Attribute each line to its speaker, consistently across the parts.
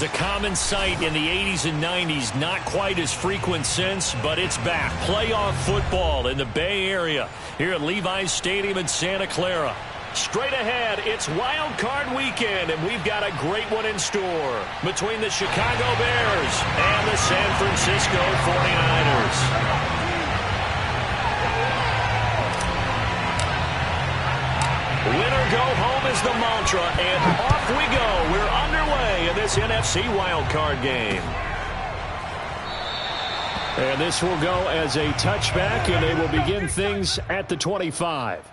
Speaker 1: was a common sight in the 80s and 90s. Not quite as frequent since, but it's back. Playoff football in the Bay Area here at Levi's Stadium in Santa Clara. Straight ahead, it's Wild Card Weekend, and we've got a great one in store between the Chicago Bears and the San Francisco 49ers. Winner go home is the mantra, and off we go. We're underway in this NFC wildcard game. And this will go as a touchback, and they will begin things at the 25.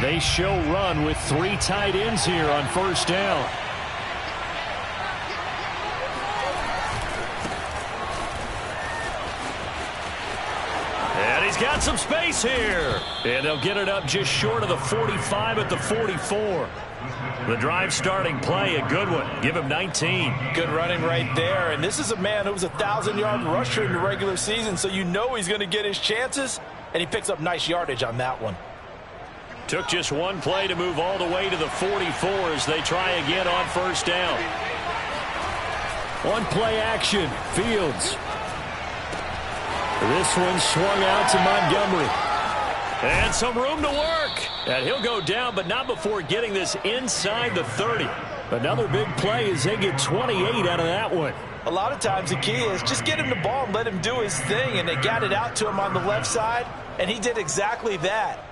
Speaker 1: They show run with 3 tight ends here on first down. And he's got some space here. And they'll get it up just short of the 45 at the 44. The drive starting play, a good one. Give him 19.
Speaker 2: Good running right there. And this is a man who was a 1,000-yard rusher in the regular season, so you know he's going to get his chances. And he picks up nice yardage on that one.
Speaker 1: Took just one play to move all the way to the 44 as they try again on first down. One play action. Fields. This one swung out to Montgomery. And some room to work. And he'll go down, but not before getting this inside the 30. Another big play as they get 28 out of that one.
Speaker 2: A lot of times the key is just get him the ball and let him do his thing. And they got it out to him on the left side, and he did exactly that.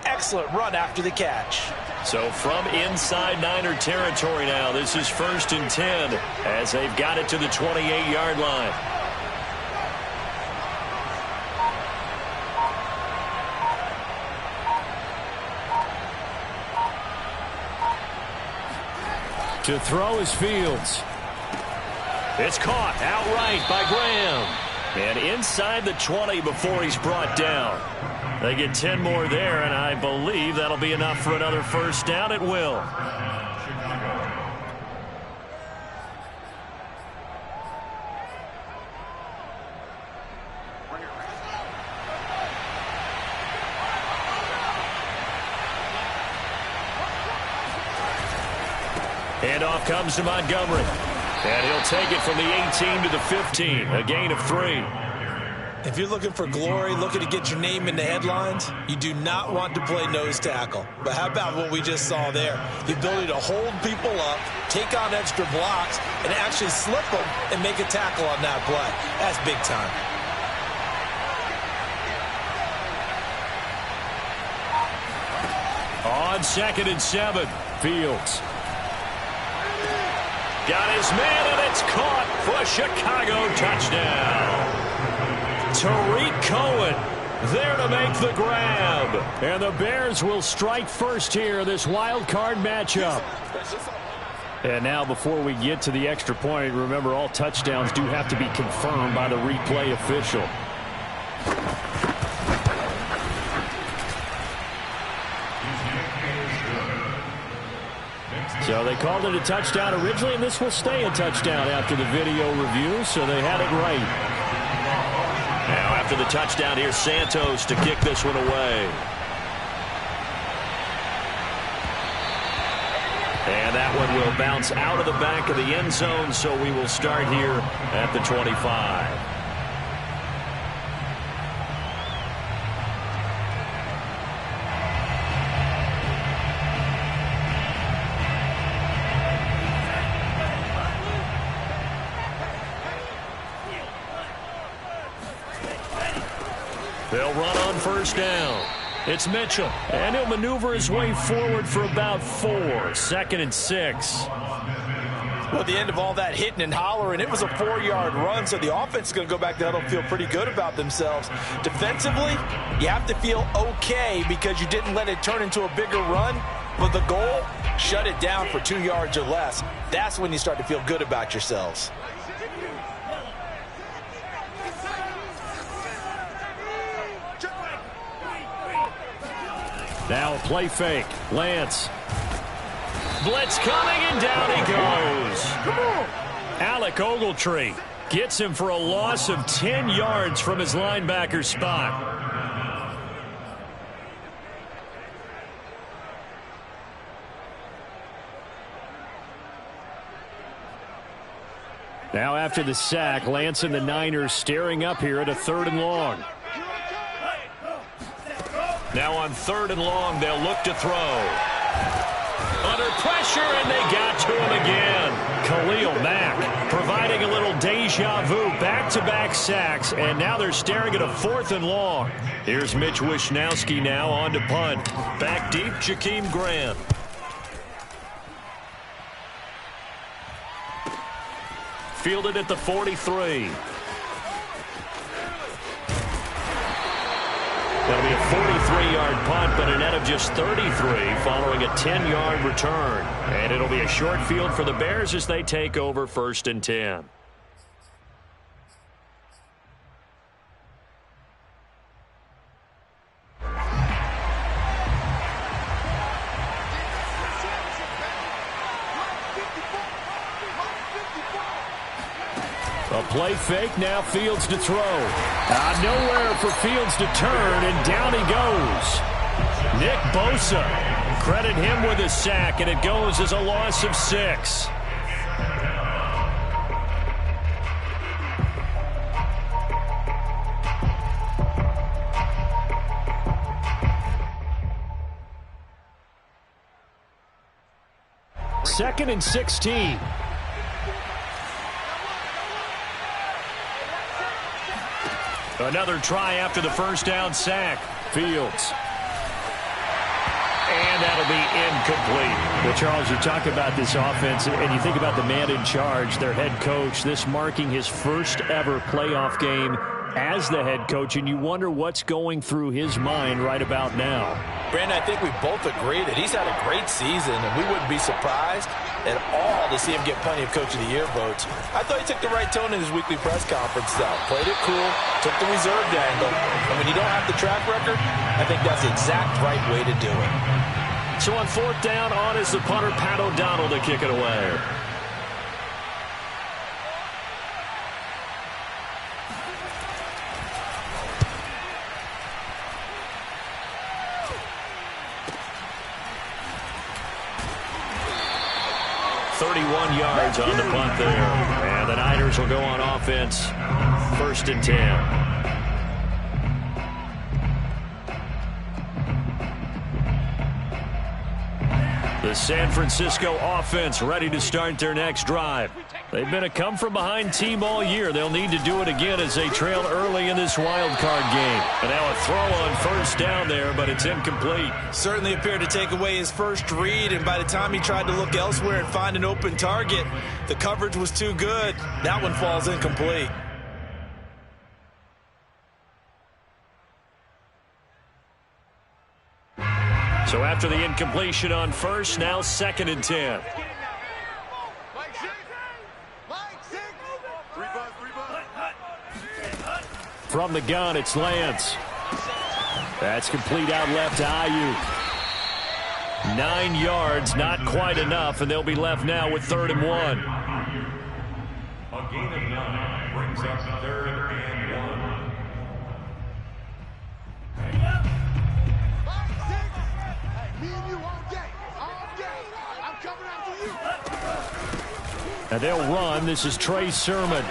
Speaker 2: Excellent run after the catch.
Speaker 1: So from inside Niner territory now, this is 1st and 10 as they've got it to the 28-yard line. To throw is Fields. It's caught outright by Graham. And inside the 20 before he's brought down. They get 10 more there, and I believe that'll be enough for another first down. It will. Handoff comes to Montgomery. And he'll take it from the 18 to the 15, a gain of 3.
Speaker 2: If you're looking for glory, looking to get your name in the headlines, you do not want to play nose tackle. But how about what we just saw there? The ability to hold people up, take on extra blocks, and actually slip them and make a tackle on that play. That's big time.
Speaker 1: On 2nd and 7, Fields. Got his man, and it's caught for a Chicago touchdown. Tariq Cohen there to make the grab. And the Bears will strike first here in this wild card matchup. And now before we get to the extra point, remember all touchdowns do have to be confirmed by the replay official. So they called it a touchdown originally, and this will stay a touchdown after the video review, so they had it right. Now after the touchdown, here's Santos to kick this one away. And that one will bounce out of the back of the end zone, so we will start here at the 25. They'll run on first down. It's Mitchell, and he'll maneuver his way forward for about 4. 2nd and 6.
Speaker 2: Well, at the end of all that hitting and hollering, it was a 4-yard run, so the offense is going to go back to huddle and feel pretty good about themselves. Defensively, you have to feel okay because you didn't let it turn into a bigger run, but the goal, shut it down for 2 yards or less. That's when you start to feel good about yourselves.
Speaker 1: Now a play fake. Lance. Blitz coming, and down he goes. Alec Ogletree gets him for a loss of 10 yards from his linebacker spot. Now after the sack, Lance and the Niners staring up here at a 3rd and long. Now on 3rd and long, they'll look to throw. Under pressure, and they got to him again. Khalil Mack providing a little deja vu, back-to-back sacks, and now they're staring at a 4th and long. Here's Mitch Wishnowsky now on to punt. Back deep, Jakeem Grant. Fielded at the 43. That'll be a 43-yard punt, but a net of just 33 following a 10-yard return. And it'll be a short field for the Bears as they take over 1st and 10. A play fake, now Fields to throw. Nowhere for Fields to turn, and down he goes. Nick Bosa, credit him with a sack, and it goes as a loss of 6. Second and 16. Another try after the first down sack. Fields. And that'll be incomplete. Well, Charles, you talk about this offense, and you think about the man in charge, their head coach, this marking his first ever playoff game as the head coach, and you wonder what's going through his mind right about now.
Speaker 2: Brandon, I think we both agree that he's had a great season, and we wouldn't be surprised at all to see him get plenty of Coach of the Year votes. I thought he took the right tone in his weekly press conference, though. Played it cool, took the reserved angle, and when you don't have the track record, I think that's the exact right way to do it.
Speaker 1: So on 4th down, on is the punter, Pat O'Donnell, to kick it away. Yards on the punt there. And the Niners will go on offense. 1st and 10. The San Francisco offense ready to start their next drive. They've been a come-from-behind team all year. They'll need to do it again as they trail early in this wild card game. And now a throw on 1st down there, but it's incomplete.
Speaker 2: Certainly appeared to take away his first read, and by the time he tried to look elsewhere and find an open target, the coverage was too good. That one falls incomplete.
Speaker 1: So after the incompletion on 1st, now 2nd and 10. From the gun, it's Lance. That's complete out left to Ayuk. 9 yards, not quite enough, and they'll be left now with 3rd and 1.
Speaker 3: A gain of 9 brings up 3rd and
Speaker 1: 1. And they'll run. This is Trey Sermon.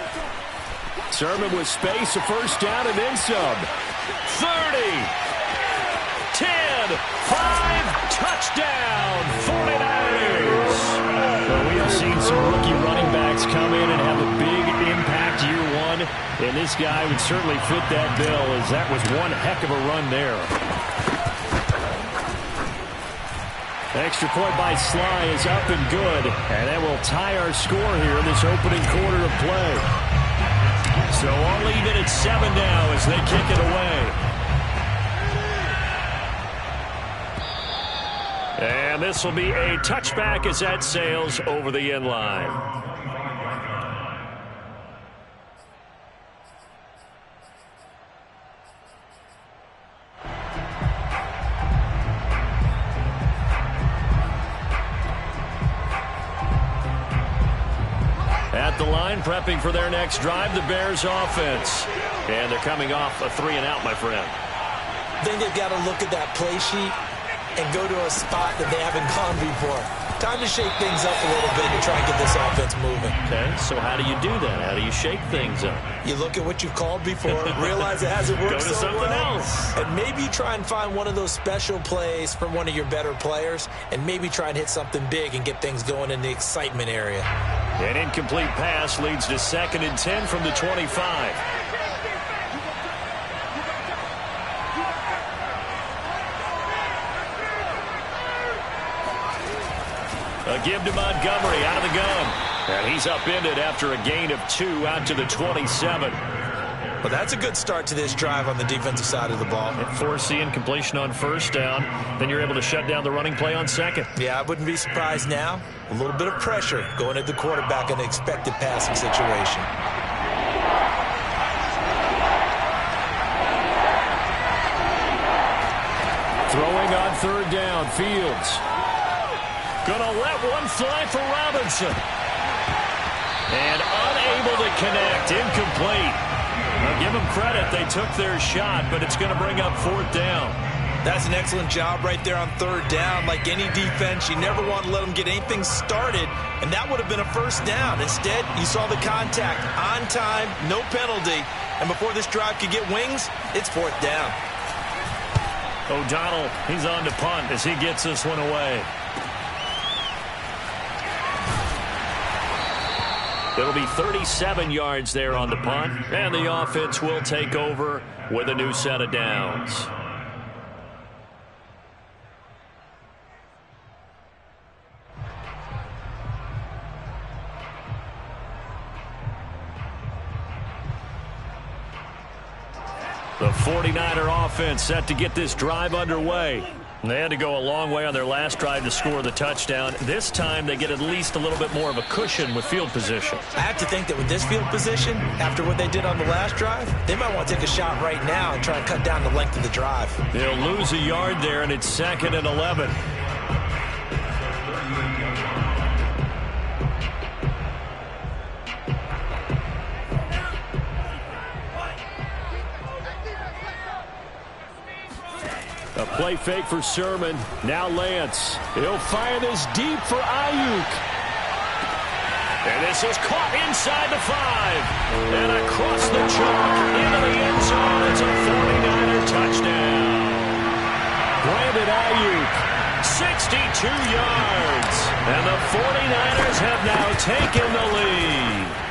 Speaker 1: Sermon with space, a 1st down, and then some. 30, 10, 5, touchdown, 49ers. Well, we have seen some rookie running backs come in and have a big impact year one, and this guy would certainly fit that bill, as that was one heck of a run there. Extra point by Sly is up and good, and that will tie our score here in this opening quarter of play. So I'll leave it at 7 now as they kick it away. And this will be a touchback as that sails over the end line. at the line, prepping for their next drive, the Bears offense. And they're coming off a 3-and-out, my friend.
Speaker 2: I think they've got to look at that play sheet and go to a spot that they haven't gone before. Time to shake things up a little bit and try and get this offense moving.
Speaker 1: Okay, so how do you do that? How do you shake things up?
Speaker 2: You look at what you've called before, realize it hasn't worked
Speaker 1: Go to
Speaker 2: so
Speaker 1: something
Speaker 2: well,
Speaker 1: else.
Speaker 2: and maybe try and find one of those special plays from one of your better players, and maybe try and hit something big and get things going in the excitement area.
Speaker 1: An incomplete pass leads to 2nd and 10 from the 25. A give to Montgomery out of the gun. And he's upended after a gain of 2 out to the 27.
Speaker 2: Well, that's a good start to this drive on the defensive side of the ball.
Speaker 1: Force the incompletion on 1st down. Then you're able to shut down the running play on 2nd.
Speaker 2: Yeah, I wouldn't be surprised now. A little bit of pressure going at the quarterback in the expected passing situation.
Speaker 1: Throwing on 3rd down, Fields. Gonna let one fly for Robinson. And unable to connect, incomplete. Now give them credit, they took their shot, but it's going to bring up 4th down.
Speaker 2: That's an excellent job right there on 3rd down. Like any defense, you never want to let them get anything started, and that would have been a 1st down. Instead, you saw the contact on time, no penalty, and before this drive could get wings, it's 4th down.
Speaker 1: O'Donnell, he's on to punt as he gets this one away. It'll be 37 yards there on the punt, and the offense will take over with a new set of downs. The 49er offense set to get this drive underway. They had to go a long way on their last drive to score the touchdown. This time they get at least a little bit more of a cushion with field position.
Speaker 2: I have to think that with this field position, after what they did on the last drive, they might want to take a shot right now and try and cut down the length of the drive.
Speaker 1: They'll lose a yard there, and it's 2nd and 11. A play fake for Sermon. Now Lance. He'll fire this deep for Ayuk. And this is caught inside the 5. And across the chalk into the end zone. It's a 49er touchdown. Brandon Ayuk, 62 yards. And the 49ers have now taken the lead.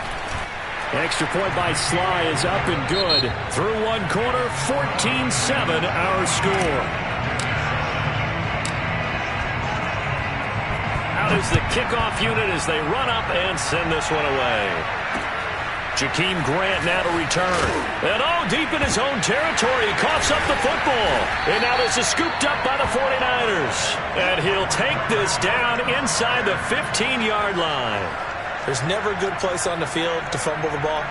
Speaker 1: Extra point by Sly is up and good. Through one quarter, 14-7 our score. Out is the kickoff unit as they run up and send this one away. Jakeem Grant now to return. And deep in his own territory, he coughs up the football. And now this is scooped up by the 49ers. And he'll take this down inside the 15-yard line.
Speaker 2: There's never a good place on the field to fumble the ball.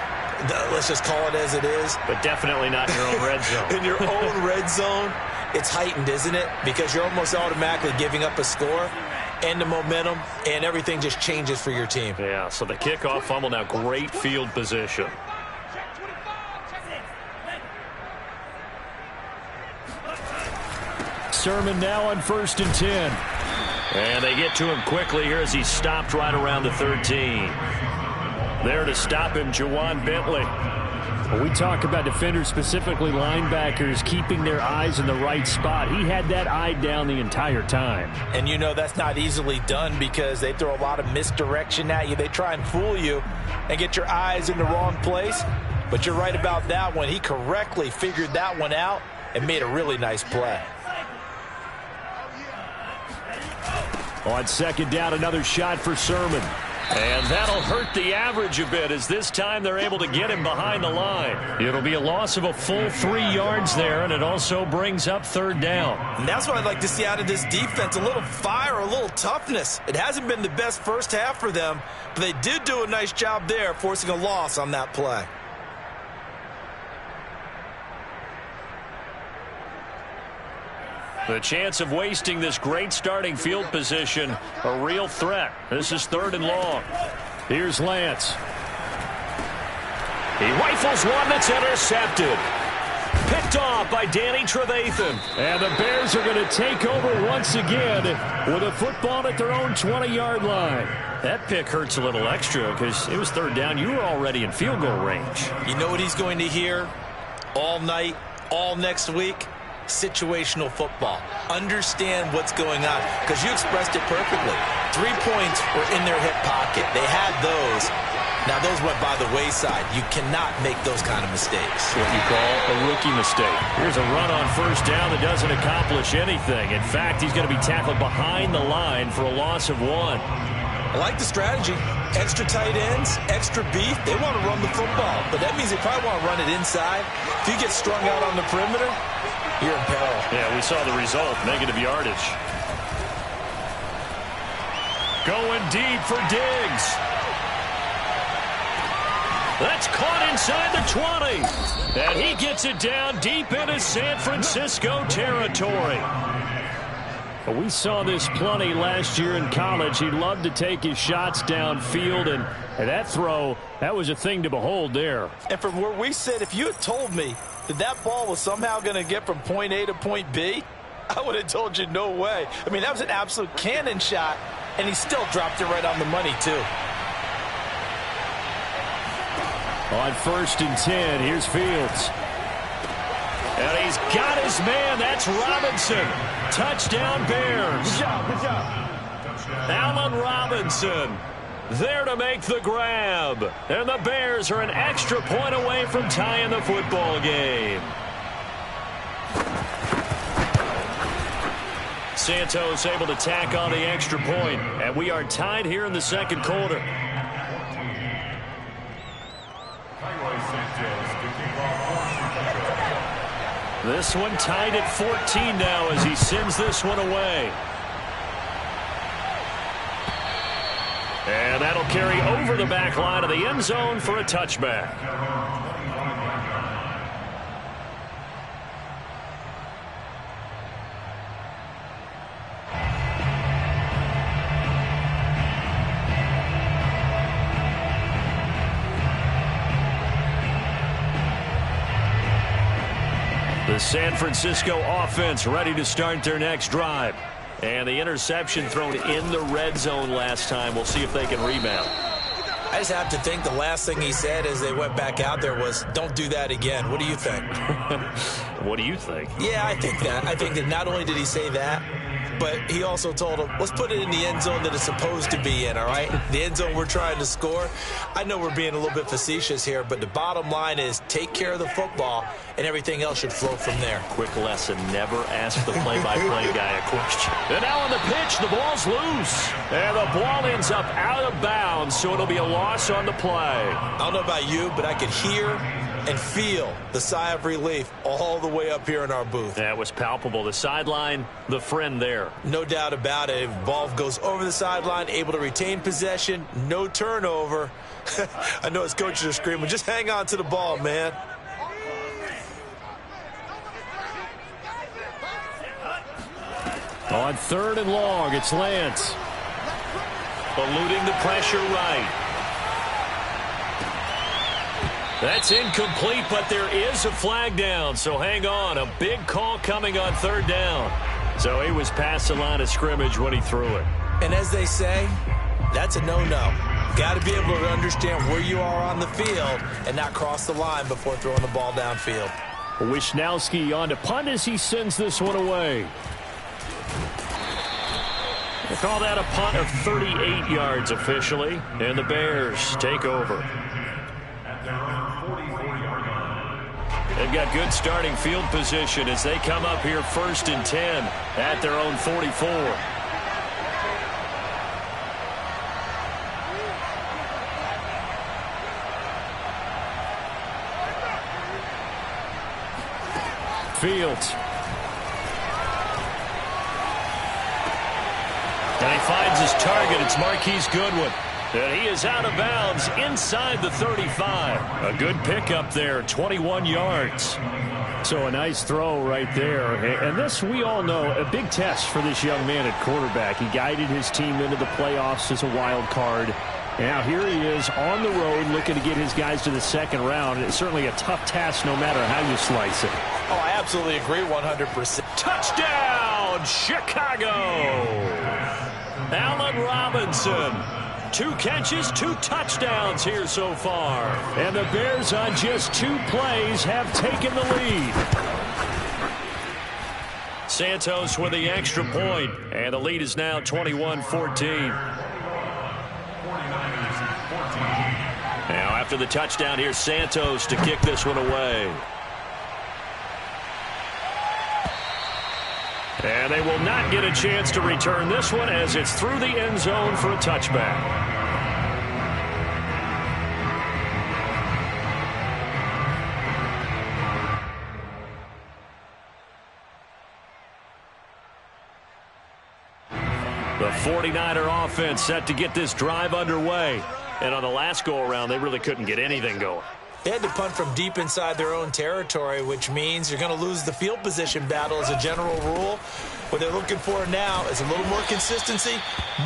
Speaker 2: Let's just call it as it is.
Speaker 1: But definitely not in your own red zone.
Speaker 2: In your own red zone, it's heightened, isn't it? Because you're almost automatically giving up a score and the momentum, and everything just changes for your team.
Speaker 1: Yeah, so the kickoff fumble, now great field position. Sermon now on 1st and 10. And they get to him quickly here as he's stopped right around the 13. There to stop him, Juwan Bentley. When we talk about defenders, specifically linebackers, keeping their eyes in the right spot, he had that eye down the entire time.
Speaker 2: And you know that's not easily done because they throw a lot of misdirection at you. They try and fool you and get your eyes in the wrong place. But you're right about that one. He correctly figured that one out and made a really nice play.
Speaker 1: On 2nd down, another shot for Sermon. And that'll hurt the average a bit as this time they're able to get him behind the line. It'll be a loss of a full 3 yards there, and it also brings up 3rd down.
Speaker 2: And that's what I'd like to see out of this defense, a little fire, a little toughness. It hasn't been the best first half for them, but they did do a nice job there, forcing a loss on that play.
Speaker 1: The chance of wasting this great starting field position, a real threat. This is 3rd and long. Here's Lance. He rifles one that's intercepted. Picked off by Danny Trevathan. And the Bears are going to take over once again with a football at their own 20-yard line. That pick hurts a little extra because it was third down. You were already in field goal range.
Speaker 2: You know what he's going to hear all night, all next week? Situational football. Understand what's going on, because you expressed it perfectly. 3 points were in their hip pocket. They had those. Now, those went by the wayside. You cannot make those kind of mistakes.
Speaker 1: What you call a rookie mistake. Here's a run on first down that doesn't accomplish anything. In fact, he's going to be tackled behind the line for a loss of 1.
Speaker 2: I like the strategy. Extra tight ends, extra beef. They want to run the football, but that means they probably want to run it inside. If you get strung out on the perimeter, you're in peril.
Speaker 1: Yeah, we saw the result, negative yardage. Going deep for Diggs. That's caught inside the 20. And he gets it down deep into San Francisco territory. We saw this plenty last year in college. He loved to take his shots downfield, and that throw, that was a thing to behold there.
Speaker 2: And from where we sit, if you had told me that that ball was somehow going to get from point A to point B, I would have told you no way. I mean, that was an absolute cannon shot, and he still dropped it right on the money, too.
Speaker 1: On 1st and 10, here's Fields. And he's got his man. That's Robinson. Touchdown, Bears.
Speaker 2: Good job, good job.
Speaker 1: Allen Robinson there to make the grab. And the Bears are an extra point away from tying the football game. Santos able to tack on the extra point. And we are tied here in the second quarter. This one tied at 14 now as he sends this one away. And that'll carry over the back line of the end zone for a touchback. The San Francisco offense ready to start their next drive. And the interception thrown in the red zone last time. We'll see if they can rebound.
Speaker 2: I just have to think the last thing he said as they went back out there was, don't do that again. What do you think?
Speaker 1: What do you think?
Speaker 2: Yeah, I think that. I think that not only did he say that, but he also told him, let's put it in the end zone that it's supposed to be in, all right? The end zone we're trying to score. I know we're being a little bit facetious here, but the bottom line is take care of the football, and everything else should flow from there.
Speaker 1: Quick lesson, never ask the play-by-play guy a question. And now on the pitch, the ball's loose. And the ball ends up out of bounds, so it'll be a loss on the play.
Speaker 2: I don't know about you, but I could hear and feel the sigh of relief all the way up here in our booth.
Speaker 1: That was palpable. The sideline, the friend there.
Speaker 2: No doubt about it. If ball goes over the sideline, able to retain possession, no turnover. I know his coaches are screaming, just hang on to the ball, man.
Speaker 1: On 3rd and long, it's Lance. Eluding the pressure right. That's incomplete, but there is a flag down, so hang on. A big call coming on 3rd down. So he was past the line of scrimmage when he threw it.
Speaker 2: And as they say, that's a no-no. Got to be able to understand where you are on the field and not cross the line before throwing the ball downfield.
Speaker 1: Wisnowski on to punt as he sends this one away. We'll call that a punt of 38 yards officially, and the Bears take over. They've got good starting field position as they come up here 1st and 10 at their own 44. Fields. And he finds his target. It's Marquise Goodwin. And he is out of bounds inside the 35. A good pickup there, 21 yards. So a nice throw right there. And this, we all know, a big test for this young man at quarterback. He guided his team into the playoffs as a wild card. Now here he is on the road looking to get his guys to the second round. It's certainly a tough task no matter how you slice it.
Speaker 2: Oh, I absolutely agree 100%.
Speaker 1: Touchdown, Chicago! Allen Robinson. 2 catches, 2 touchdowns here so far. And the Bears on just 2 plays have taken the lead. Santos with the extra point, and the lead is now 21-14. Now after the touchdown, here's Santos to kick this one away. And they will not get a chance to return this one as it's through the end zone for a touchback. The 49er offense set to get this drive underway. And on the last go-around, they really couldn't get anything going.
Speaker 2: They had to punt from deep inside their own territory, which means you're going to lose the field position battle as a general rule. What they're looking for now is a little more consistency,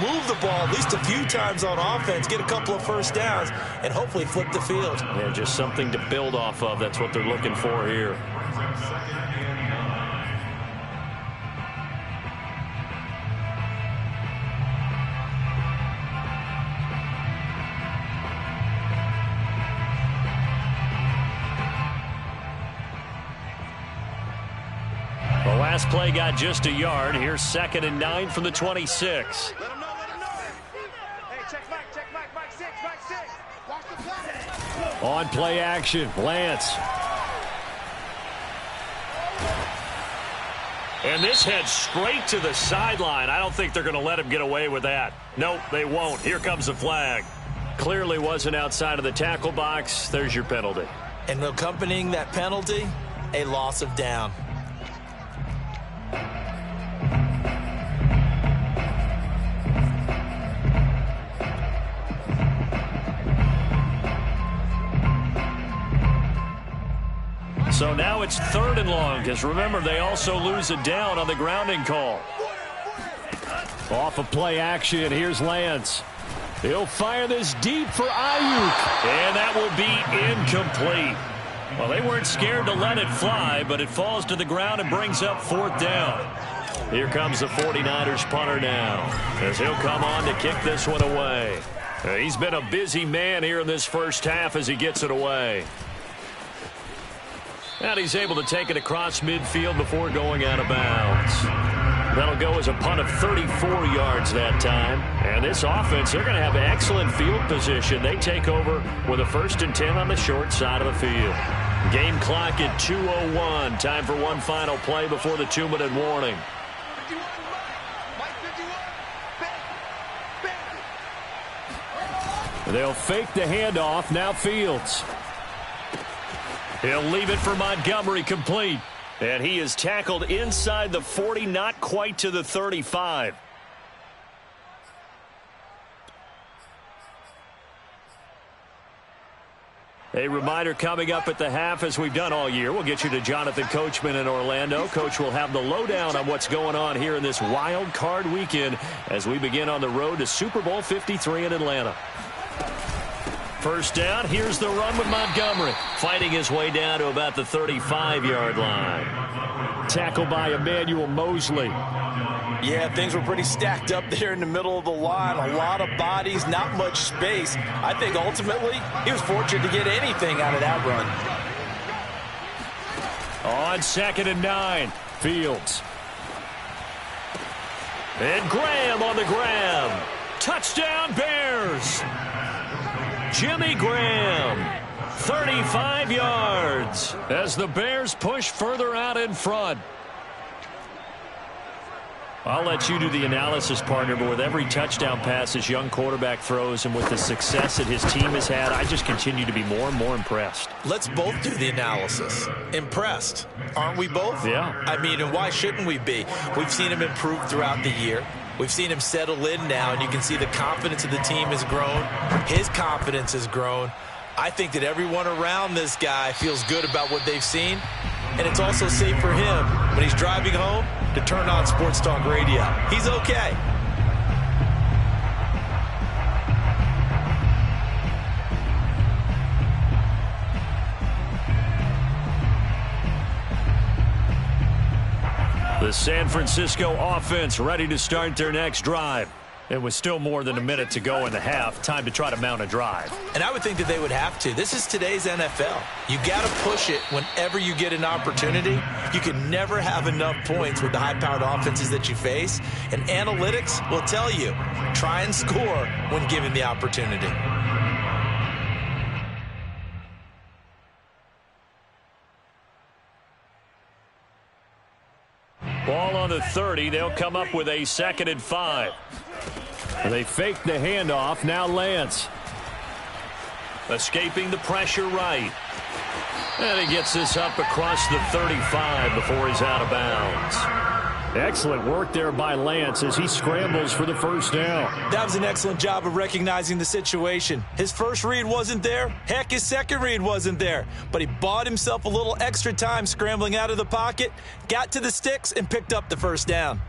Speaker 2: move the ball at least a few times on offense, get a couple of first downs, and hopefully flip the field.
Speaker 1: Yeah, just something to build off of. That's what they're looking for here. The last play got just a yard. Here's 2nd and 9 from the 26.
Speaker 4: Let him know. Hey, check Mike 6. Watch the play.
Speaker 1: On play action, Lance. And this heads straight to the sideline. I don't think they're going to let him get away with that. Nope, they won't. Here comes the flag. Clearly wasn't outside of the tackle box. There's your penalty.
Speaker 2: And accompanying that penalty, a loss of down.
Speaker 1: So now it's 3rd and long, because remember, they also lose a down on the grounding call. Off of play action, here's Lance. He'll fire this deep for Ayuk, and that will be incomplete. Well, they weren't scared to let it fly, but it falls to the ground and brings up 4th down. Here comes the 49ers punter now, as he'll come on to kick this one away. He's been a busy man here in this first half as he gets it away. And he's able to take it across midfield before going out of bounds. That'll go as a punt of 34 yards that time. And this offense, they're going to have excellent field position. They take over with a 1st and 10 on the short side of the field. Game clock at 2:01. Time for one final play before the 2-minute warning. They'll fake the handoff. Now Fields. He'll leave it for Montgomery, complete. And he is tackled inside the 40, not quite to the 35. A reminder coming up at the half, as we've done all year. We'll get you to Jonathan Coachman in Orlando. Coach will have the lowdown on what's going on here in this wild card weekend as we begin on the road to Super Bowl 53 in Atlanta. First down, here's the run with Montgomery, fighting his way down to about the 35-yard line. Tackled by Emmanuel Mosley.
Speaker 2: Yeah, things were pretty stacked up there in the middle of the line. A lot of bodies, not much space. I think ultimately he was fortunate to get anything out of that run.
Speaker 1: On 2nd and 9, Fields. And Graham on the grab. Touchdown, Bears. Jimmy Graham, 35 yards, as the Bears push further out in front. I'll let you do the analysis, partner, but with every touchdown pass this young quarterback throws and with the success that his team has had, I just continue to be more and more impressed.
Speaker 2: Let's both do the analysis. Impressed. Aren't we both?
Speaker 1: Yeah.
Speaker 2: I mean, and why shouldn't we be? We've seen him improve throughout the year. We've seen him settle in now, and you can see the confidence of the team has grown. His confidence has grown. I think that everyone around this guy feels good about what they've seen, and it's also safe for him when he's driving home to turn on Sports Talk Radio. He's okay.
Speaker 1: The San Francisco offense ready to start their next drive. It was still more than a minute to go in the half. Time to try to mount a drive.
Speaker 2: And I would think that they would have to. This is today's NFL. You got to push it whenever you get an opportunity. You can never have enough points with the high-powered offenses that you face. And analytics will tell you, try and score when given the opportunity.
Speaker 1: Ball on the 30. They'll come up with a 2nd and 5. They fake the handoff. Now Lance. Escaping the pressure right. And he gets this up across the 35 before he's out of bounds. Excellent work there by Lance as he scrambles for the first down.
Speaker 2: That was an excellent job of recognizing the situation. His first read wasn't there. Heck, his second read wasn't there. But he bought himself a little extra time scrambling out of the pocket, got to the sticks, and picked up the first down.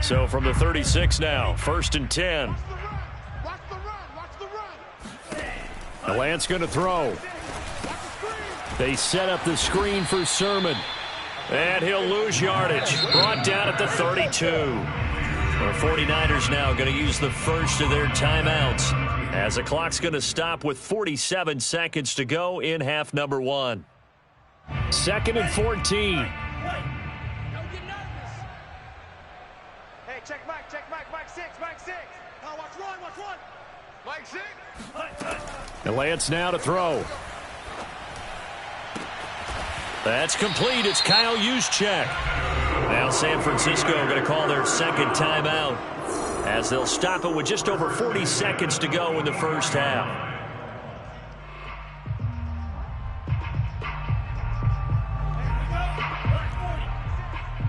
Speaker 1: So from the 36 now, 1st and 10.
Speaker 4: Watch the run.
Speaker 1: Lance going to throw. They set up the screen for Sermon. And he'll lose yardage. Brought down at the 32. The 49ers now going to use the first of their timeouts as the clock's going to stop with 47 seconds to go in half number 1. 2nd and 14.
Speaker 4: Don't get nervous. Hey, check Mike, Mike 6. Now watch one. Mike 6.
Speaker 1: And Lance now to throw. That's complete. It's Kyle Juszczyk. Now San Francisco going to call their 2nd timeout as they'll stop it with just over 40 seconds to go in the first half.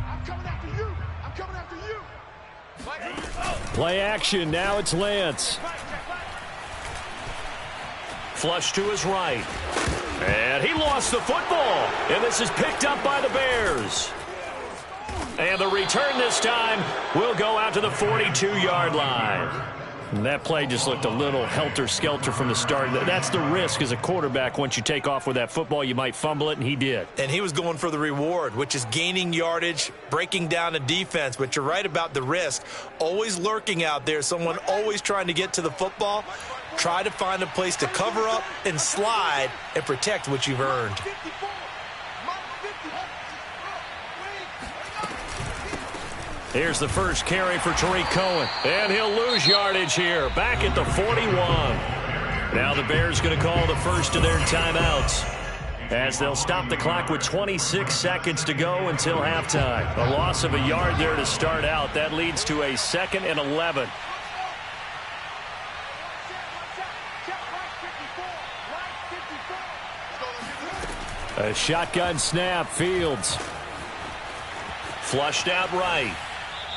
Speaker 4: I'm coming after you.
Speaker 1: Play action. Now it's Lance. Flush to his right. And he lost the football. And this is picked up by the Bears. And the return this time will go out to the 42-yard line. And that play just looked a little helter-skelter from the start. That's the risk as a quarterback. Once you take off with that football, you might fumble it, and he did.
Speaker 2: And he was going for the reward, which is gaining yardage, breaking down a defense. But you're right about the risk. Always lurking out there, someone always trying to get to the football. Try to find a place to cover up and slide and protect what you've earned.
Speaker 1: Here's the first carry for Tariq Cohen. And he'll lose yardage here. Back at the 41. Now the Bears going to call the first of their timeouts as they'll stop the clock with 26 seconds to go until halftime. A loss of a yard there to start out. That leads to a 2nd and 11. A shotgun snap. Fields. Flushed out right.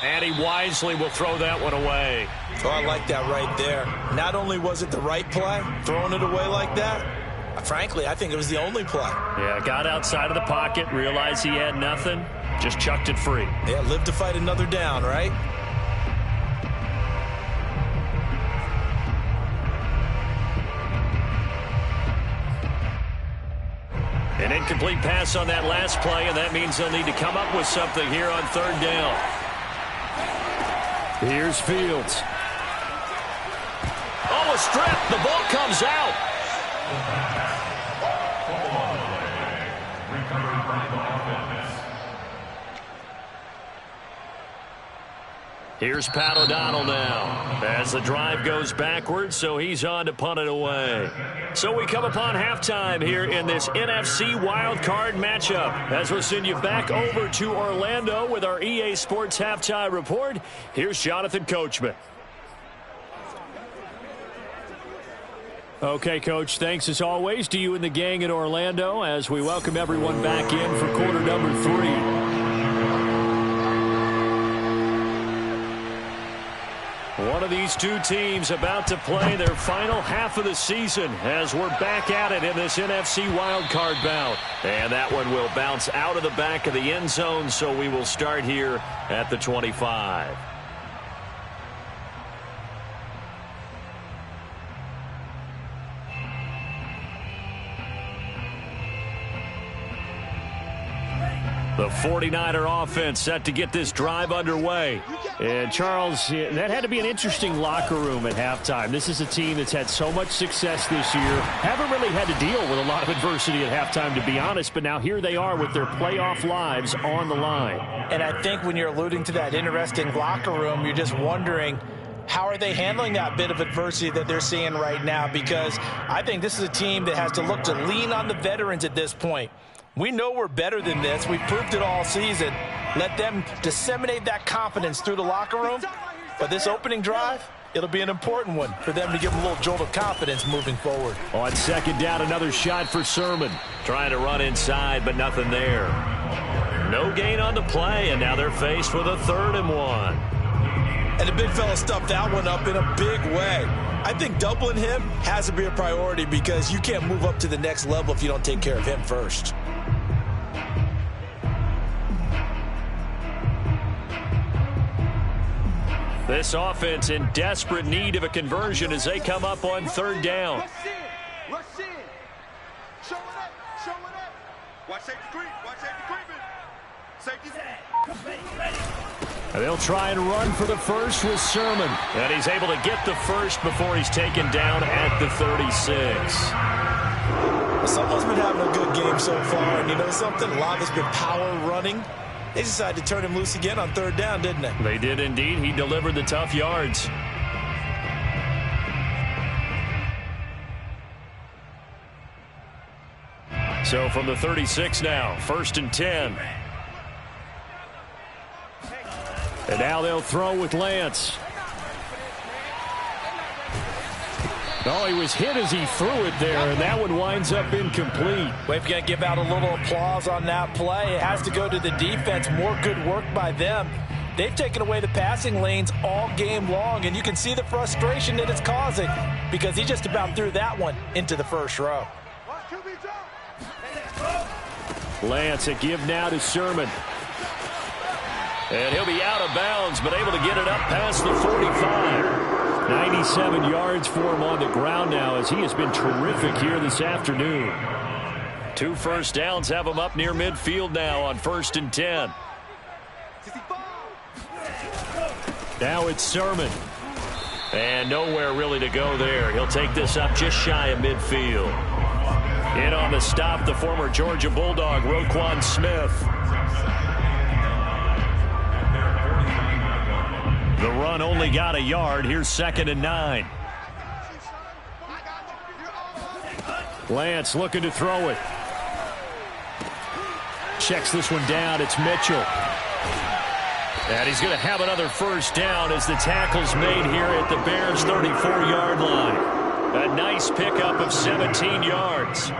Speaker 1: And he wisely will throw that one away.
Speaker 2: Oh, I like that right there. Not only was it the right play, throwing it away like that, frankly, I think it was the only play.
Speaker 1: Yeah, got outside of the pocket, realized he had nothing, just chucked it free.
Speaker 2: Yeah, live to fight another down, right?
Speaker 1: An incomplete pass on that last play, and that means they'll need to come up with something here on 3rd down. Here's Fields. Oh, a strip. The ball comes out.
Speaker 3: Recovered by the offense.
Speaker 1: Here's Pat O'Donnell now as the drive goes backwards, so he's on to punt it away. So we come upon halftime here in this NFC wildcard matchup as we'll send you back over to Orlando with our EA Sports Halftime Report. Here's Jonathan Coachman. Okay, Coach, thanks as always to you and the gang in Orlando as we welcome everyone back in for quarter number 3. One of these two teams about to play their final half of the season as we're back at it in this NFC wildcard bout. And that one will bounce out of the back of the end zone, so we will start here at the 25. The 49er offense set to get this drive underway. And, Charles, that had to be an interesting locker room at halftime. This is a team that's had so much success this year. Haven't really had to deal with a lot of adversity at halftime, to be honest. But now here they are with their playoff lives on the line.
Speaker 2: And I think when you're alluding to that interesting locker room, you're just wondering, how are they handling that bit of adversity that they're seeing right now? Because I think this is a team that has to look to lean on the veterans at this point. We know we're better than this. We've proved it all season. Let them disseminate that confidence through the locker room. But this opening drive, it'll be an important one for them to give them a little jolt of confidence moving forward.
Speaker 1: On second down, another shot for Sermon. Trying to run inside, but nothing there. No gain on the play, and now they're faced with a 3rd and 1.
Speaker 2: And the big fella stuffed that one up in a big way. I think doubling him has to be a priority because you can't move up to the next level if you don't take care of him first.
Speaker 1: This offense in desperate need of a conversion as they come up on 3rd down.
Speaker 4: Rush in. Show it up. Show it up. Watch safety creep. Watch safety creeping. Safety.
Speaker 1: And they'll try and run for the first with Sermon. And he's able to get the first before he's taken down at the 36.
Speaker 2: Someone's been having a good game so far. And you know something? A lot of it's been power running. They decided to turn him loose again on 3rd down, didn't they?
Speaker 1: They did indeed. He delivered the tough yards. So from the 36 now, 1st and 10. And now they'll throw with Lance. Oh, he was hit as he threw it there, and that one winds up incomplete.
Speaker 2: We've got to give out a little applause on that play. It has to go to the defense. More good work by them. They've taken away the passing lanes all game long, and you can see the frustration that it's causing because he just about threw that one into the first row.
Speaker 1: Lance, a give now to Sermon. And he'll be out of bounds, but able to get it up past the 45. 97 yards for him on the ground now as he has been terrific here this afternoon. 2 first downs have him up near midfield now on 1st and 10. Now it's Sermon. And nowhere really to go there. He'll take this up just shy of midfield. In on the stop, the former Georgia Bulldog, Roquan Smith. The run only got a yard. Here's 2nd and 9. Lance looking to throw it. Checks this one down. It's Mitchell. And he's going to have another first down as the tackle's made here at the Bears' 34-yard line. A nice pickup of 17 yards.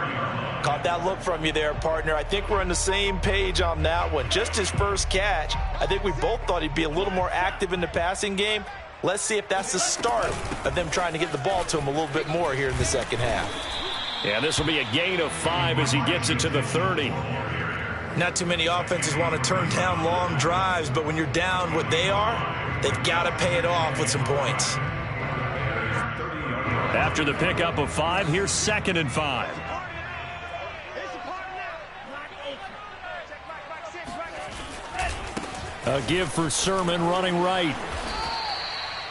Speaker 2: Caught that look from you there, partner. I think we're on the same page on that one. Just his first catch. I think we both thought he'd be a little more active in the passing game. Let's see if that's the start of them trying to get the ball to him a little bit more here in the second half.
Speaker 1: Yeah, this will be a gain of 5 as he gets it to the 30.
Speaker 2: Not too many offenses want to turn down long drives, but when you're down what they are, they've got to pay it off with some points.
Speaker 1: After the pickup of 5, here's 2nd and 5. A give for Sermon running right.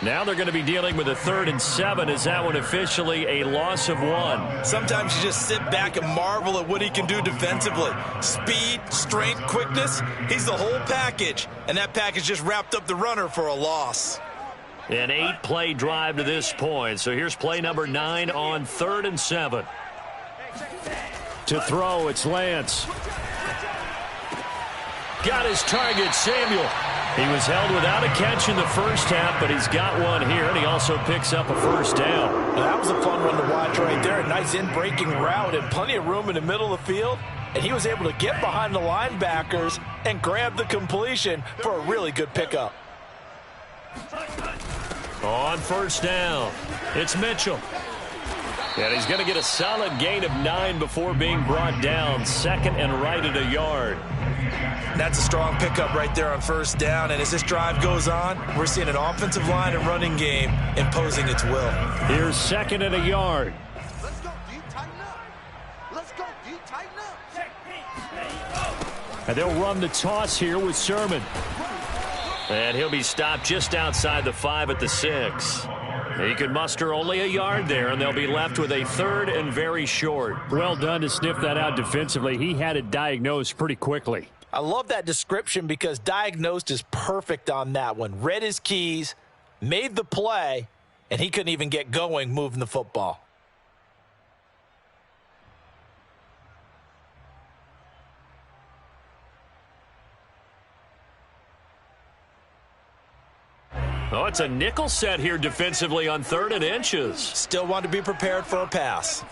Speaker 1: Now they're going to be dealing with a 3rd and 7. Is that one officially a loss of 1?
Speaker 2: Sometimes you just sit back and marvel at what he can do defensively. Speed, strength, quickness, he's the whole package. And that package just wrapped up the runner for a loss.
Speaker 1: An 8-play drive to this point. So here's play number 9 on 3rd and 7. To throw, it's Lance. Got his target, Samuel. He was held without a catch in the first half, but he's got one here, and he also picks up a first down.
Speaker 2: Now, that was a fun one to watch right there. A nice in-breaking route and plenty of room in the middle of the field. And he was able to get behind the linebackers and grab the completion for a really good pickup.
Speaker 1: On first down, it's Mitchell. And he's going to get a solid gain of 9 before being brought down. 2nd and right at a yard.
Speaker 2: That's a strong pickup right there on first down. And as this drive goes on, we're seeing an offensive line and running game imposing its will.
Speaker 1: Here's 2nd and a yard.
Speaker 4: Let's go. Do you tighten up? Let's go. Do you tighten up?
Speaker 1: And they'll run the toss here with Sermon. And he'll be stopped just outside the 5 at the 6. He could muster only a yard there, and they'll be left with a 3rd and very short. Well done to sniff that out defensively. He had it diagnosed pretty quickly.
Speaker 2: I love that description because diagnosed is perfect on that one. Read his keys, made the play, and he couldn't even get going moving the football.
Speaker 1: Oh, it's a nickel set here defensively on 3rd and inches.
Speaker 2: Still want to be prepared for a pass.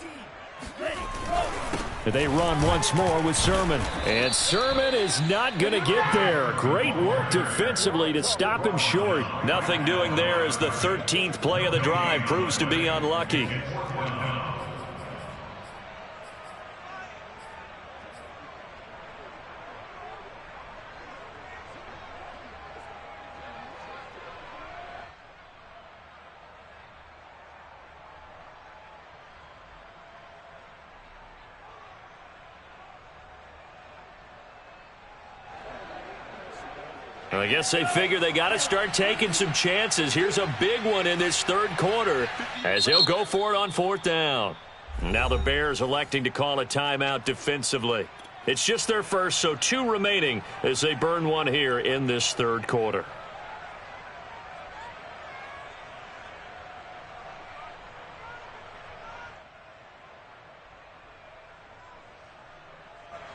Speaker 1: They run once more with Sermon. And Sermon is not going to get there. Great work defensively to stop him short. Nothing doing there as the 13th play of the drive proves to be unlucky. I guess they figure they got to start taking some chances. Here's a big one in this 3rd quarter as he'll go for it on 4th down. Now the Bears electing to call a timeout defensively. It's just their first, so 2 remaining as they burn one here in this 3rd quarter.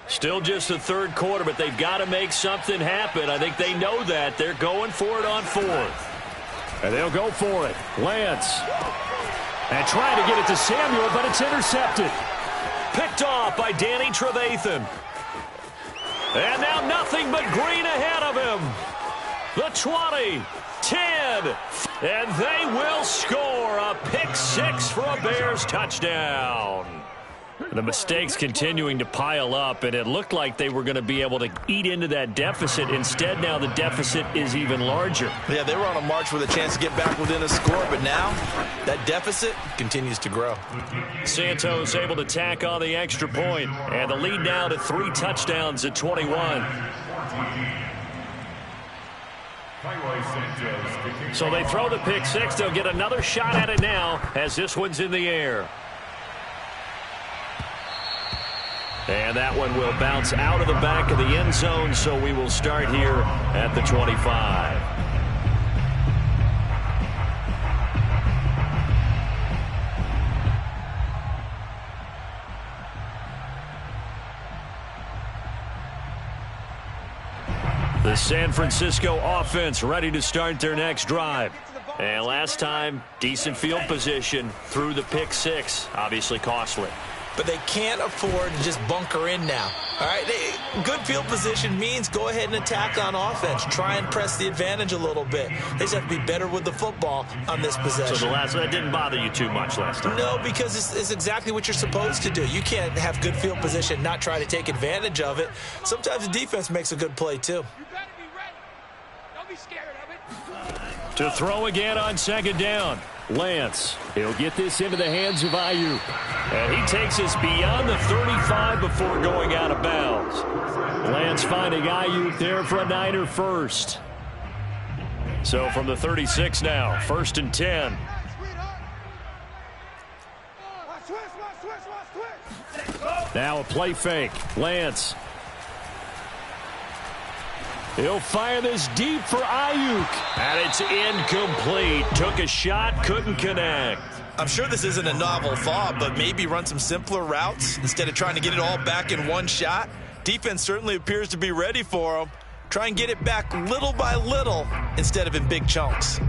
Speaker 1: Still just the 3rd quarter, but they've got to make something happen. I think they know that. They're going for it on 4th. And they'll go for it. Lance. And trying to get it to Samuel, but it's intercepted. Picked off by Danny Trevathan. And now nothing but green ahead of him. The 20, 10, and they will score a pick 6 for a Bears touchdown. The mistakes continuing to pile up, and it looked like they were going to be able to eat into that deficit. Instead, now the deficit is even larger.
Speaker 2: Yeah, they were on a march with a chance to get back within a score, but now that deficit continues to grow.
Speaker 1: Santos able to tack on the extra point, and the lead now to 3 touchdowns at 21. So they throw the pick 6. They'll get another shot at it now as this one's in the air. And that one will bounce out of the back of the end zone, so we will start here at the 25. The San Francisco offense ready to start their next drive. And last time, decent field position through the pick 6, obviously costly.
Speaker 2: But they can't afford to just bunker in now. All right, good field position means go ahead and attack on offense. Try and press the advantage a little bit. They just have to be better with the football on this possession.
Speaker 1: So that didn't bother you too much last time?
Speaker 2: No, because it's exactly what you're supposed to do. You can't have good field position, not try to take advantage of it. Sometimes the defense makes a good play, too.
Speaker 4: You better be ready. Don't be scared of it.
Speaker 1: To throw again on 2nd down. Lance, he'll get this into the hands of Ayuk. And he takes us beyond the 35 before going out of bounds. Lance finding Ayuk there for a Niner first. So from the 36 now, 1st and 10. Now a play fake. Lance. He'll fire this deep for Ayuk. And it's incomplete. Took a shot, couldn't connect.
Speaker 2: I'm sure this isn't a novel thought, but maybe run some simpler routes instead of trying to get it all back in one shot. Defense certainly appears to be ready for him. Try and get it back little by little instead of in big chunks.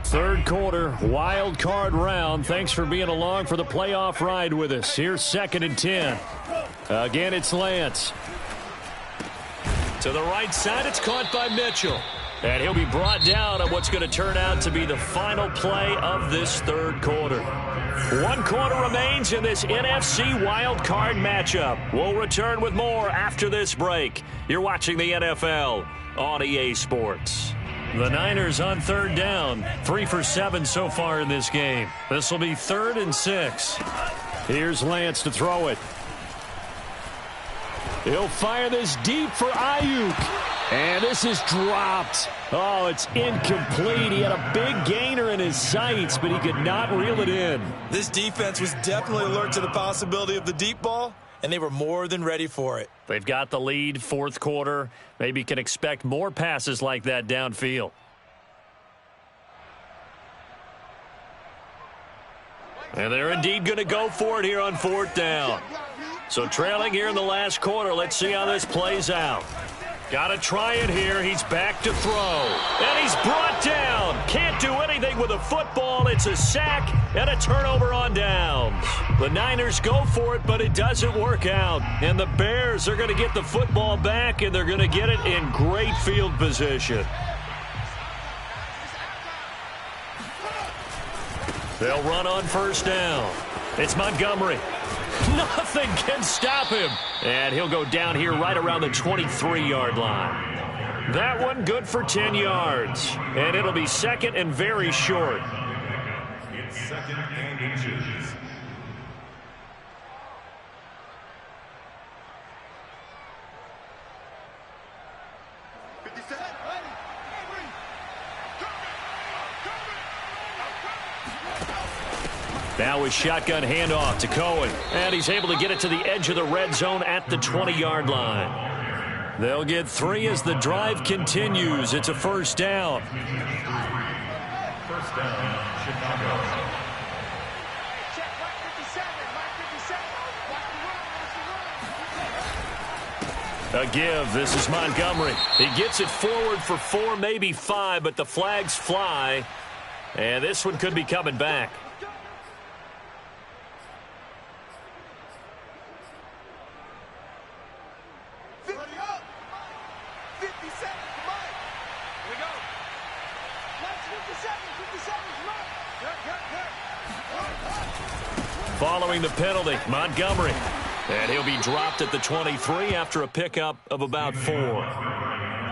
Speaker 1: Third quarter, wild card round. Thanks for being along for the playoff ride with us. Here's 2nd and 10. Again, it's Lance. To the right side, it's caught by Mitchell. And he'll be brought down on what's going to turn out to be the final play of this third quarter. 1 quarter remains in this NFC wild card matchup. We'll return with more after this break. You're watching the NFL on EA Sports. The Niners on third down. 3 for 7 so far in this game. This will be 3rd and 6. Here's Lance to throw it. He'll fire this deep for Ayuk. And this is dropped. Oh, it's incomplete. He had a big gainer in his sights, but he could not reel it in.
Speaker 2: This defense was definitely alert to the possibility of the deep ball, and they were more than ready for it.
Speaker 1: They've got the lead, 4th quarter. Maybe can expect more passes like that downfield. And they're indeed going to go for it here on 4th down. So trailing here in the last quarter. Let's see how this plays out. Got to try it here. He's back to throw. And he's brought down. Can't do anything with a football. It's a sack and a turnover on downs. The Niners go for it, but it doesn't work out. And the Bears are going to get the football back, and they're going to get it in great field position. They'll run on 1st down. It's Montgomery. Nothing can stop him. And he'll go down here right around the 23-yard line. That one good for 10 yards. And it'll be 2nd and very short.
Speaker 3: It's 2nd and inches.
Speaker 1: Now a shotgun handoff to Cohen. And he's able to get it to the edge of the red zone at the 20-yard line. They'll get 3 as the drive continues. It's a 1st down.
Speaker 3: 1st down, Chicago.
Speaker 1: A give. This is Montgomery. He gets it forward for 4, maybe 5, but the flags fly. And this one could be coming back. Following the penalty, Montgomery. And he'll be dropped at the 23 after a pickup of about 4.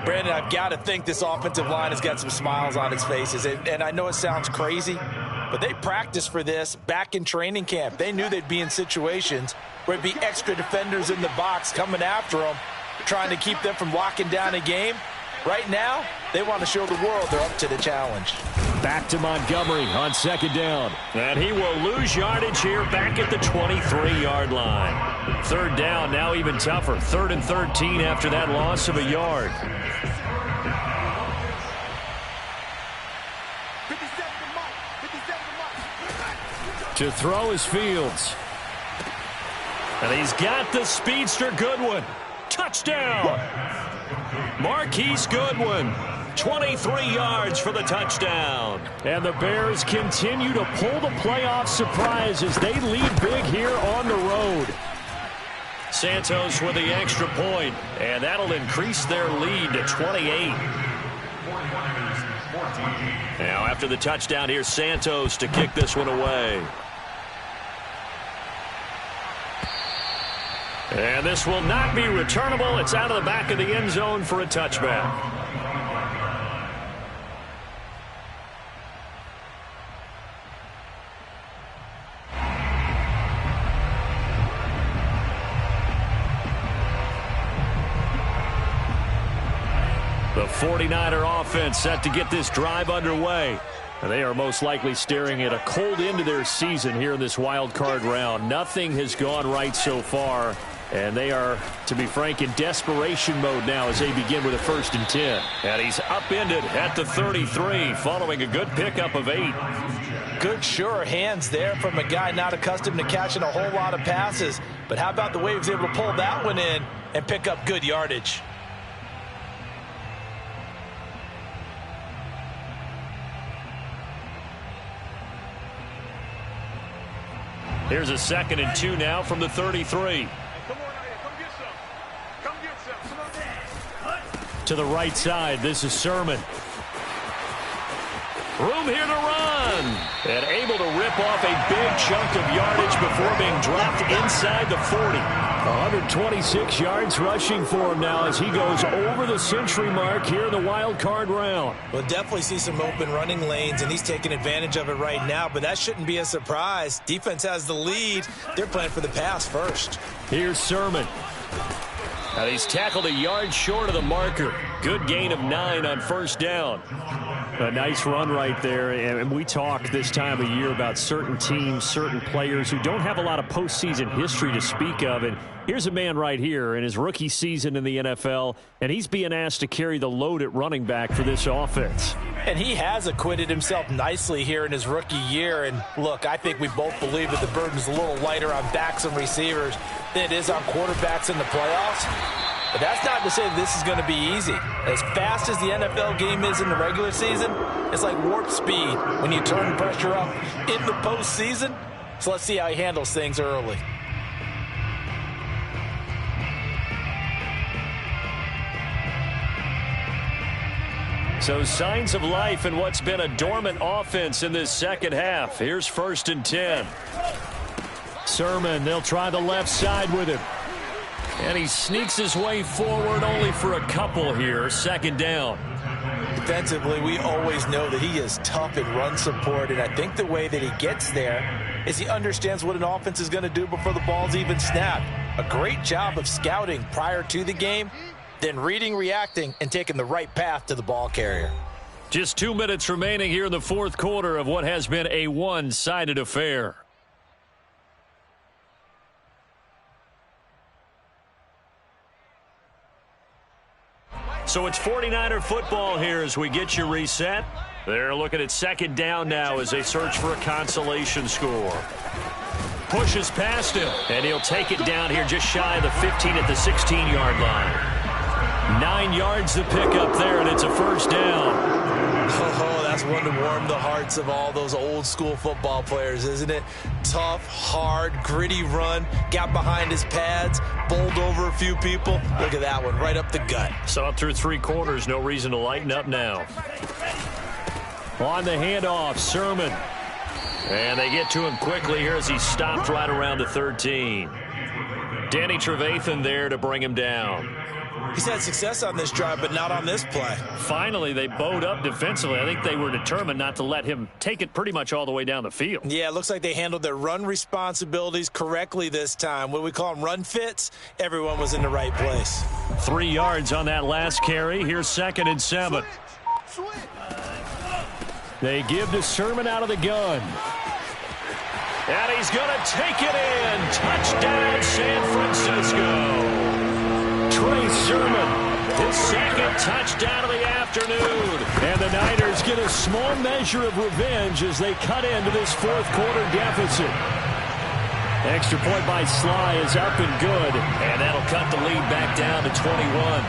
Speaker 2: Brandon, I've got to think this offensive line has got some smiles on its faces. And I know it sounds crazy, but they practiced for this back in training camp. They knew they'd be in situations where it'd be extra defenders in the box coming after them, trying to keep them from locking down a game. Right now, they want to show the world they're up to the challenge.
Speaker 1: Back to Montgomery on 2nd down. And he will lose yardage here back at the 23-yard line. 3rd down, now even tougher. 3rd and 13 after that loss of a yard. To throw is Fields. And he's got the speedster Goodwin. Touchdown! Marquise Goodwin. 23 yards for the touchdown. And the Bears continue to pull the playoff surprise as they lead big here on the road. Santos with the extra point, and that'll increase their lead to 28. Now after the touchdown, here's Santos to kick this one away. And this will not be returnable. It's out of the back of the end zone for a touchback. The 49er offense set to get this drive underway. And they are most likely staring at a cold end to their season here in this wild card round. Nothing has gone right so far. And they are, to be frank, in desperation mode now as they begin with a 1st and 10. And he's upended at the 33 following a good pickup of 8.
Speaker 2: Good, sure hands there from a guy not accustomed to catching a whole lot of passes. But how about the way he was able to pull that one in and pick up good yardage?
Speaker 1: Here's a 2nd and 2 now from the 33. To the right side, this is Sermon. Room here to run. And able to rip off a big chunk of yardage before being dropped inside the 40. 126 yards rushing for him now as he goes over the century mark here in the wild card round.
Speaker 2: We'll definitely see some open running lanes, and he's taking advantage of it right now, but that shouldn't be a surprise. Defense has the lead. They're playing for the pass first.
Speaker 1: Here's Sermon. And he's tackled a yard short of the marker. Good gain of 9 on first down. A nice run right there, and we talk this time of year about certain teams, certain players who don't have a lot of postseason history to speak of, and here's a man right here in his rookie season in the NFL, and he's being asked to carry the load at running back for this offense.
Speaker 2: And he has acquitted himself nicely here in his rookie year, and look, I think we both believe that the burden's a little lighter on backs and receivers than it is on quarterbacks in the playoffs. But that's not to say that this is going to be easy. As fast as the NFL game is in the regular season, it's like warp speed when you turn pressure up in the postseason. So let's see how he handles things early.
Speaker 1: So signs of life in what's been a dormant offense in this second half. Here's 1st and 10. Sermon, they'll try the left side with him. And he sneaks his way forward only for a couple here. 2nd down.
Speaker 2: Defensively, we always know that he is tough in run support, and I think the way that he gets there is he understands what an offense is going to do before the ball's even snapped. A great job of scouting prior to the game, then reading, reacting, and taking the right path to the ball carrier.
Speaker 1: Just 2 minutes remaining here in the 4th quarter of what has been a one-sided affair. So it's 49er football here as we get you reset. They're looking at 2nd down now as they search for a consolation score. Pushes past him, and he'll take it down here just shy of the 15 at the 16-yard line. 9 yards to pick up there, and it's a 1st down.
Speaker 2: Oh, that's one to warm the hearts of all those old-school football players, isn't it? Tough, hard, gritty run, got behind his pads, bowled over a few people. Look at that one, right up the gut.
Speaker 1: So up through 3 quarters, no reason to lighten up now. On the handoff, Sermon. And they get to him quickly here as he stopped right around the 13. Danny Trevathan there to bring him down.
Speaker 2: He's had success on this drive, but not on this play.
Speaker 1: Finally, they bowed up defensively. I think they were determined not to let him take it pretty much all the way down the field.
Speaker 2: Yeah, it looks like they handled their run responsibilities correctly this time. What do we call them, run fits? Everyone was in the right place.
Speaker 1: 3 yards on that last carry. Here's 2nd and 7. They give to Sermon out of the gun. And he's going to take it in. Touchdown, San Francisco. Trey Sermon, his 2nd touchdown of the afternoon. And the Niners get a small measure of revenge as they cut into this 4th quarter deficit. Extra point by Sly is up and good. And that'll cut the lead back down to 21.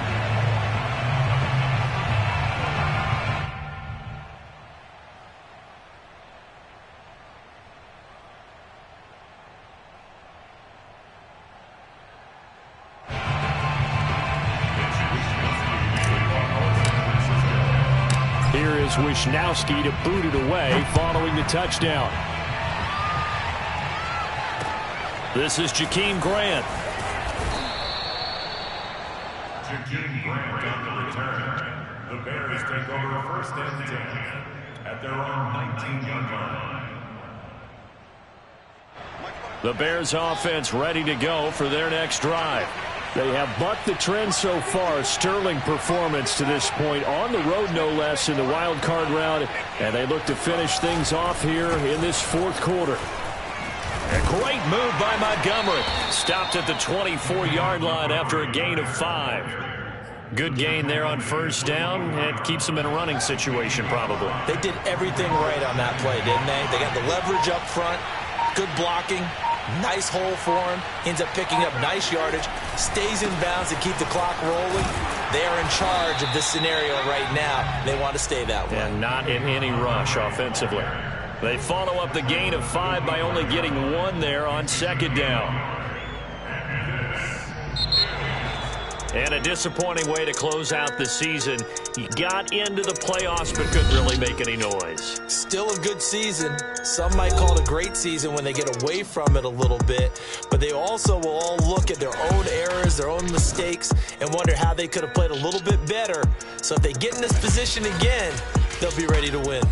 Speaker 1: Here is Wisnowski to boot it away following the touchdown. This is Jakeem Grant.
Speaker 3: Jakeem Grant on the return. The Bears take over 1st and 10 at their own 19-yard line.
Speaker 1: The Bears offense ready to go for their next drive. They have bucked the trend so far. Sterling performance to this point. On the road, no less, in the wild card round. And they look to finish things off here in this 4th quarter. A great move by Montgomery. Stopped at the 24-yard line after a gain of 5. Good gain there on 1st down. It keeps them in a running situation, probably.
Speaker 2: They did everything right on that play, didn't they? They got the leverage up front, good blocking, nice hole for him, ends up picking up nice yardage, stays in bounds to keep the clock rolling. They are in charge of this scenario right now. They want to stay that way.
Speaker 1: And not in any rush offensively. They follow up the gain of 5 by only getting 1 there on 2nd down. And a disappointing way to close out the season. He got into the playoffs but couldn't really make any noise.
Speaker 2: Still a good season. Some might call it a great season when they get away from it a little bit. But they also will all look at their own errors, their own mistakes, and wonder how they could have played a little bit better. So if they get in this position again, they'll be ready to win.